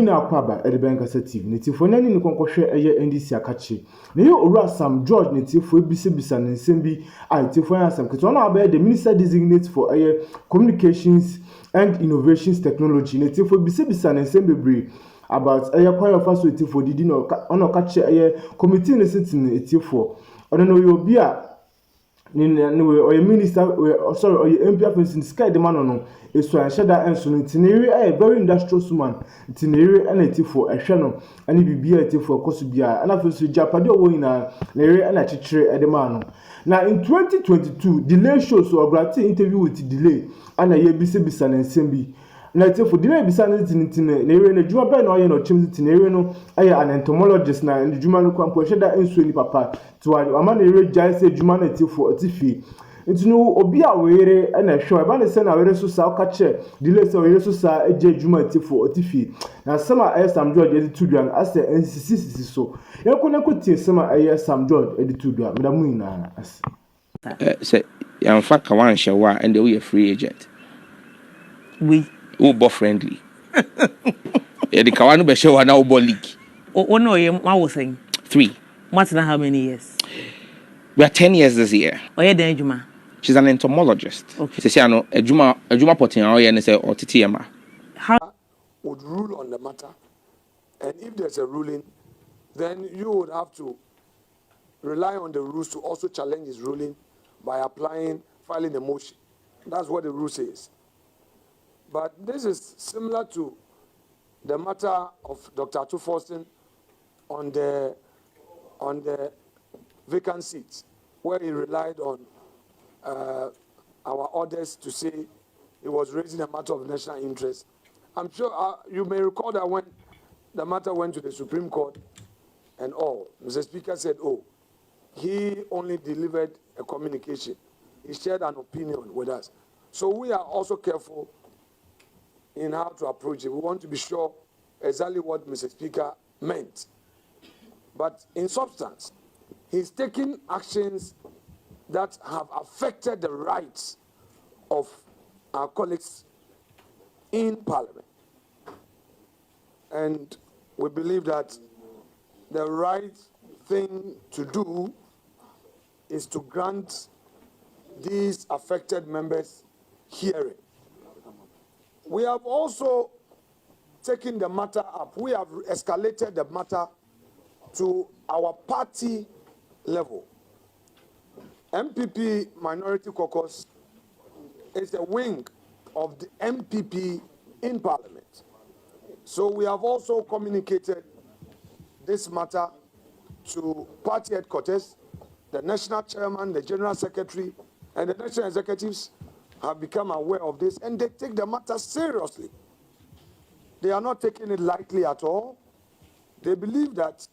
na akwaba edeben kasa TV netifo nani ni konkɔhwɛ eye NDC akachi na ye owura Sam George netifo ebisebisa ne nsɛm bi a netifo ya Sam keto na abaye the minister designate for eye communications and innovations technology netifo ebisebisa ne nsɛm bebre about eye kwaya faso netifo didi no ono kache eye committee ne sitting netifo ono no yo bi a or minister sorry or MP in sky the man no so I shada enso no tinere a very industrious man tinere anati for ehwe no ani bibia ati for koso bia ana fe so japade owo ina na ere ana chichere ede man no now in 2022 delay shows so obrate interview with delay ana ye bisa na nsem bi na ti for delay bisa na tinitine na ere na juma ba na oye no chim tinere no aye an entomologist na juma no kwampo shada enso ni papa to ama na ere jai say juma na ti for atifi ntino obi a were na hwe ba ne se na were so sa ka che delay se were so sa eje juma ti for atifi na sama Sam George edit duan ase nsisi so yakona ko tie sama Sam George edit duan medamu ina ase say yan fa ka wan hye wa and we a free agent we bo friendly e di ka wan be hye wa na bo league o no ye ma wo saying 3 what's now how many years we are 10 years this year o ye dan juma. She's an entomologist. Okay. She say no ejuma potin oye ne say otitiema. How would rule on the matter, and if there's a ruling, then you would have to rely on the rules to also challenge his ruling by filing a motion. That's what the rule says. But this is similar to the matter of Dr. Atuforsten on the vacant seats, where he relied on our orders to say it was raising a matter of national interest. I'm sure you may recall that when the matter went to the Supreme Court and all, Mr. Speaker said, oh, he only delivered a communication. He shared an opinion with us. So we are also careful in how to approach it. We want to be sure exactly what Mr. Speaker meant. But in substance, he's taking actions that have affected the rights of our colleagues in Parliament. And we believe that the right thing to do is to grant these affected members hearing. We have also taken the matter up. We have escalated the matter to our party level. MPP Minority Caucus is a wing of the MPP in Parliament. So we have also communicated this matter to party headquarters. The national chairman, the general secretary, and the national executives have become aware of this, and they take the matter seriously. They are not taking it lightly at all. They believe that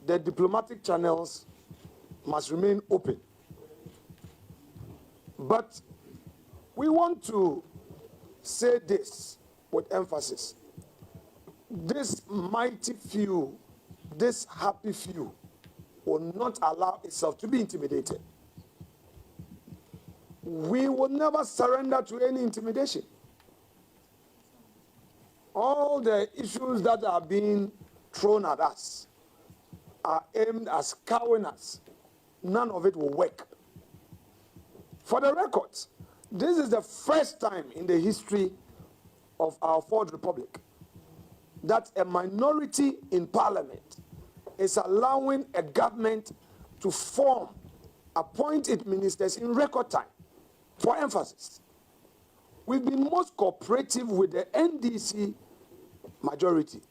the diplomatic channels must remain open. But we want to say this with emphasis. This mighty few, this happy few, will not allow itself to be intimidated. We will never surrender to any intimidation. All the issues that are being thrown at us are aimed at cowing us. None of it will work. For the record, this is the first time in the history of our Fourth Republic that a minority in Parliament is allowing a government to appoint its ministers in record time. For emphasis, we've been most cooperative with the NDC majority,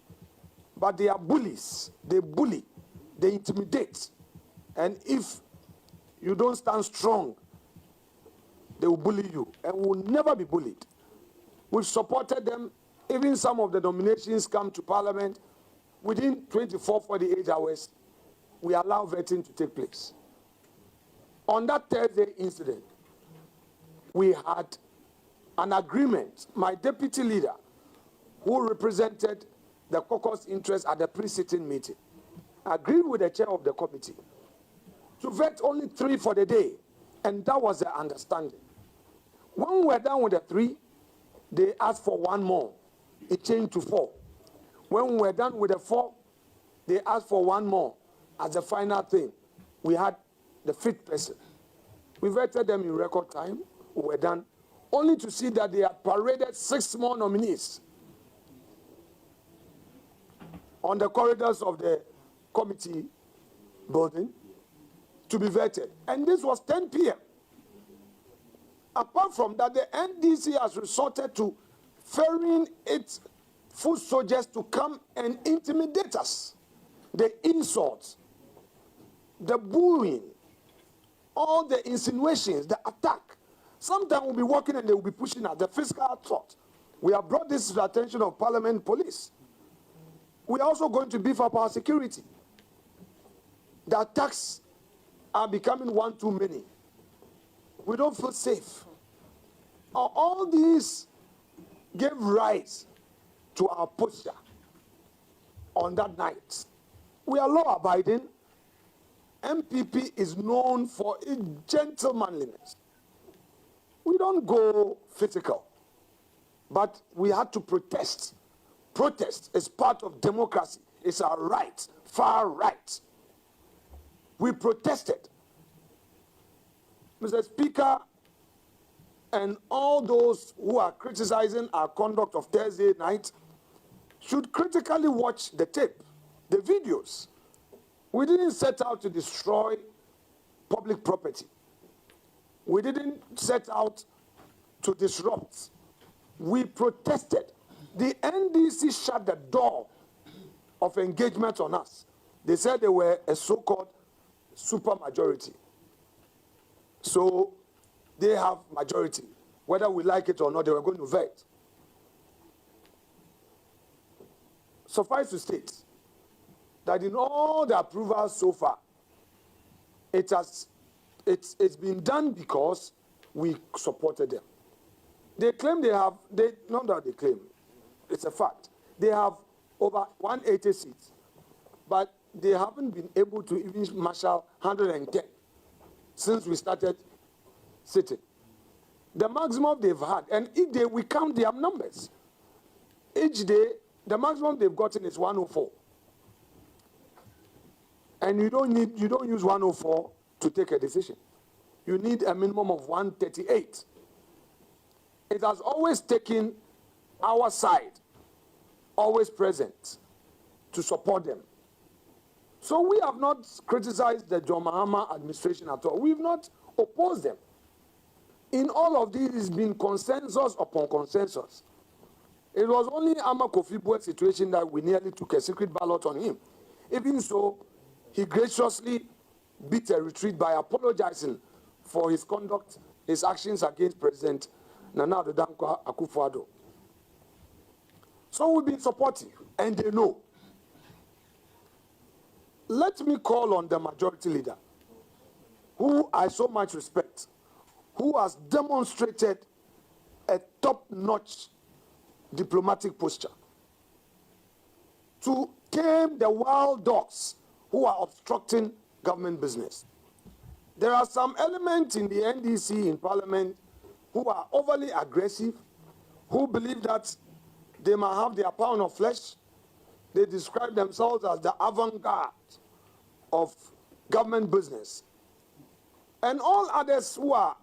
but they are bullies. They bully, they intimidate, and if you don't stand strong, they will bully you and will never be bullied. We've supported them. Even some of the nominations come to Parliament. Within 24, 48 hours, we allow vetting to take place. On that Thursday incident, we had an agreement. My deputy leader, who represented the caucus interest at the pre-sitting meeting, agreed with the chair of the committee to vet only 3 for the day, and that was the understanding. When we were done with the 3, they asked for 1 more. It changed to 4. When we were done with the 4, they asked for 1 more as the final thing. We had the 5th person. We vetted them in record time. We were done, only to see that they had paraded 6 more nominees on the corridors of the committee building to be vetted. And this was 10 p.m. Apart from that, the NDC has resorted to ferrying its foot soldiers to come and intimidate us. The insults, the bullying, all the insinuations, the attack. Sometimes we'll be walking and they will be pushing us. The fiscal thought. We have brought this to the attention of Parliament Police. We are also going to beef up our security. The attacks are becoming one too many. We don't feel safe. All these gave rise to our posture on that night. We are law-abiding. MPP is known for its gentlemanliness. We don't go physical, but we had to protest. Protest is part of democracy. It's our right, far right. We protested. Mr. Speaker, and all those who are criticizing our conduct of Thursday night should critically watch the tape, the videos. We didn't set out to destroy public property. We didn't set out to disrupt. We protested. The NDC shut the door of engagement on us. They said they were a so-called supermajority. So they have majority. Whether we like it or not, they were going to vote. Suffice to state that in all the approvals so far, it's been done because we supported them. They claim not that they claim, it's a fact. They have over 180 seats, but they haven't been able to even marshal 110 since we started sitting. The maximum they've had, and each day we count their numbers. Each day, the maximum they've gotten is 104. And you don't use 104 to take a decision. You need a minimum of 138. It has always taken our side, always present, to support them. So we have not criticized the John Mahama administration at all. We've not opposed them. In all of this, it's been consensus upon consensus. It was only Ama Kofi Buet's situation that we nearly took a secret ballot on him. Even so, he graciously beat a retreat by apologizing for his conduct, his actions against President Nana Addo Dankwa Akufo-Addo. So we've been supportive, and they know. Let me call on the majority leader, who I so much respect, who has demonstrated a top-notch diplomatic posture, to tame the wild dogs who are obstructing government business. There are some elements in the NDC in Parliament who are overly aggressive, who believe that they might have their pound of flesh. They describe themselves as the avant-garde of government business. And all others who are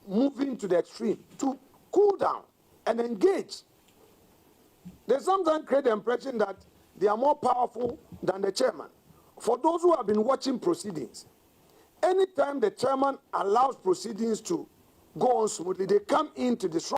moving to the extreme to cool down and engage. They sometimes create the impression that they are more powerful than the chairman. For those who have been watching proceedings, anytime the chairman allows proceedings to go on smoothly, they come in to disrupt.